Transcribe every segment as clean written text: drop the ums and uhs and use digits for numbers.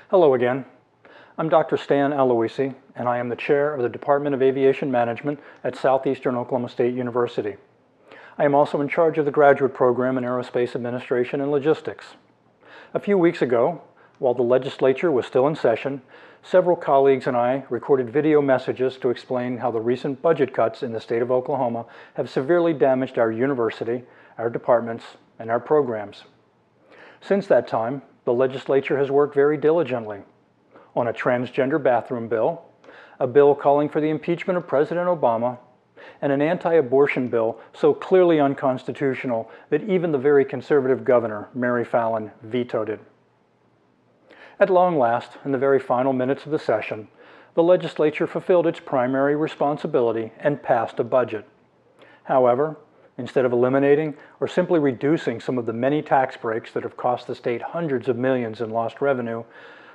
Hello again. I'm Dr. Stan Alluisi, and I am the chair of the Department of Aviation Management at Southeastern Oklahoma State University. I am also in charge of the graduate program in Aerospace Administration and Logistics. A few weeks ago, while the legislature was still in session, several colleagues and I recorded video messages to explain how the recent budget cuts in the state of Oklahoma have severely damaged our university, our departments, and our programs. Since that time, the legislature has worked very diligently on a transgender bathroom bill, a bill calling for the impeachment of President Obama, and an anti-abortion bill so clearly unconstitutional that even the very conservative governor, Mary Fallin, vetoed it. At long last, in the very final minutes of the session, the legislature fulfilled its primary responsibility and passed a budget. However, instead of eliminating or simply reducing some of the many tax breaks that have cost the state hundreds of millions in lost revenue,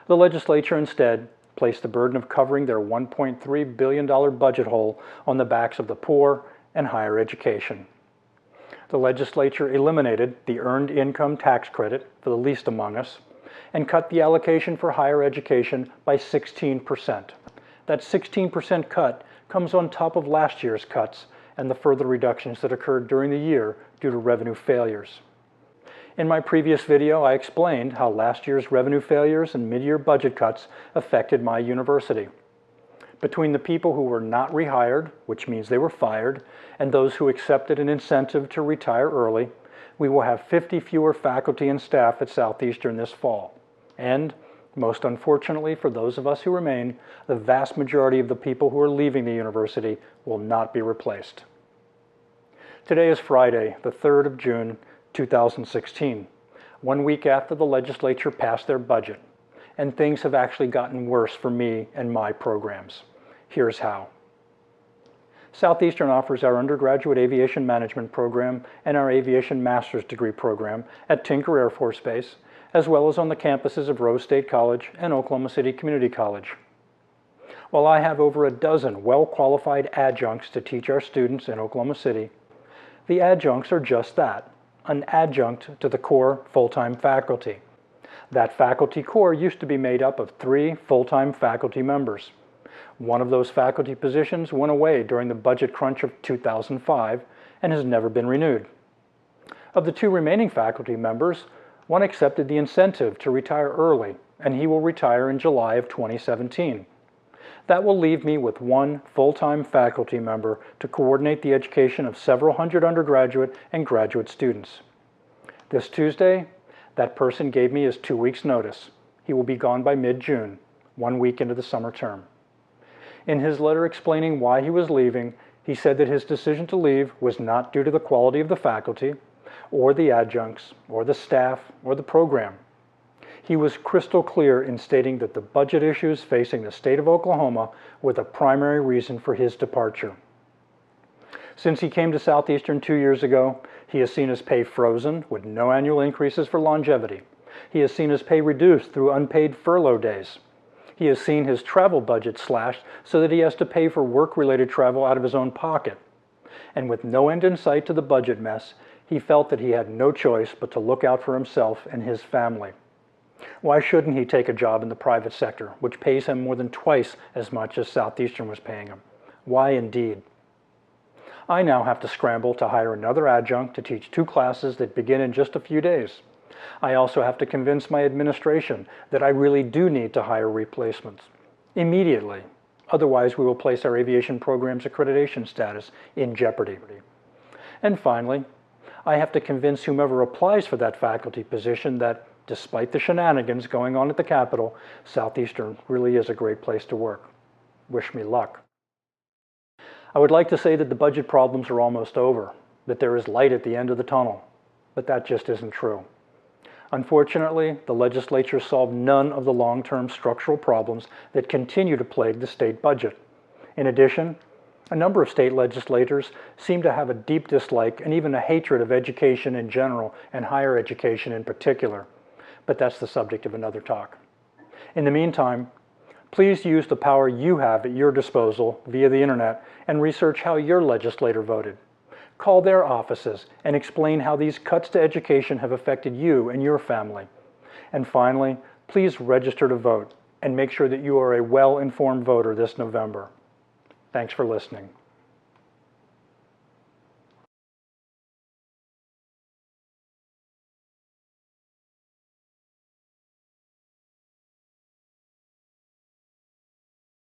the legislature instead placed the burden of covering their $1.3 billion budget hole on the backs of the poor and higher education. The legislature eliminated the Earned Income Tax Credit for the least among us and cut the allocation for higher education by 16%. That 16% cut comes on top of last year's cuts and the further reductions that occurred during the year due to revenue failures. In my previous video, I explained how last year's revenue failures and mid-year budget cuts affected my university. Between the people who were not rehired, which means they were fired, and those who accepted an incentive to retire early, we will have 50 fewer faculty and staff at Southeastern this fall. And, most unfortunately for those of us who remain, the vast majority of the people who are leaving the university will not be replaced. Today is Friday, the 3rd of June, 2016, 1 week after the legislature passed their budget, and things have actually gotten worse for me and my programs. Here's how. Southeastern offers our undergraduate aviation management program and our aviation master's degree program at Tinker Air Force Base, as well as on the campuses of Rose State College and Oklahoma City Community College. While I have over a dozen well-qualified adjuncts to teach our students in Oklahoma City, the adjuncts are just that, an adjunct to the core full-time faculty. That faculty core used to be made up of 3 full-time faculty members. One of those faculty positions went away during the budget crunch of 2005 and has never been renewed. Of the 2 remaining faculty members, one accepted the incentive to retire early, and he will retire in July of 2017. That will leave me with 1 full-time faculty member to coordinate the education of several hundred undergraduate and graduate students. This Tuesday, that person gave me his 2 weeks' notice. He will be gone by mid-June, 1 week into the summer term. In his letter explaining why he was leaving, he said that his decision to leave was not due to the quality of the faculty, or the adjuncts, or the staff, or the program. He was crystal clear in stating that the budget issues facing the state of Oklahoma were the primary reason for his departure. Since he came to Southeastern 2 years ago, he has seen his pay frozen with no annual increases for longevity. He has seen his pay reduced through unpaid furlough days. He has seen his travel budget slashed so that he has to pay for work-related travel out of his own pocket. And with no end in sight to the budget mess, he felt that he had no choice but to look out for himself and his family. Why shouldn't he take a job in the private sector, which pays him more than twice as much as Southeastern was paying him? Why indeed? I now have to scramble to hire another adjunct to teach 2 classes that begin in just a few days. I also have to convince my administration that I really do need to hire replacements immediately. Otherwise, we will place our aviation program's accreditation status in jeopardy. And finally, I have to convince whomever applies for that faculty position that, despite the shenanigans going on at the Capitol, Southeastern really is a great place to work. Wish me luck. I would like to say that the budget problems are almost over, that there is light at the end of the tunnel, but that just isn't true. Unfortunately, the legislature solved none of the long-term structural problems that continue to plague the state budget. In addition, a number of state legislators seem to have a deep dislike and even a hatred of education in general and higher education in particular. But that's the subject of another talk. In the meantime, please use the power you have at your disposal via the internet and research how your legislator voted. Call their offices and explain how these cuts to education have affected you and your family. And finally, Please register to vote and make sure that you are a well-informed voter this November. Thanks for listening.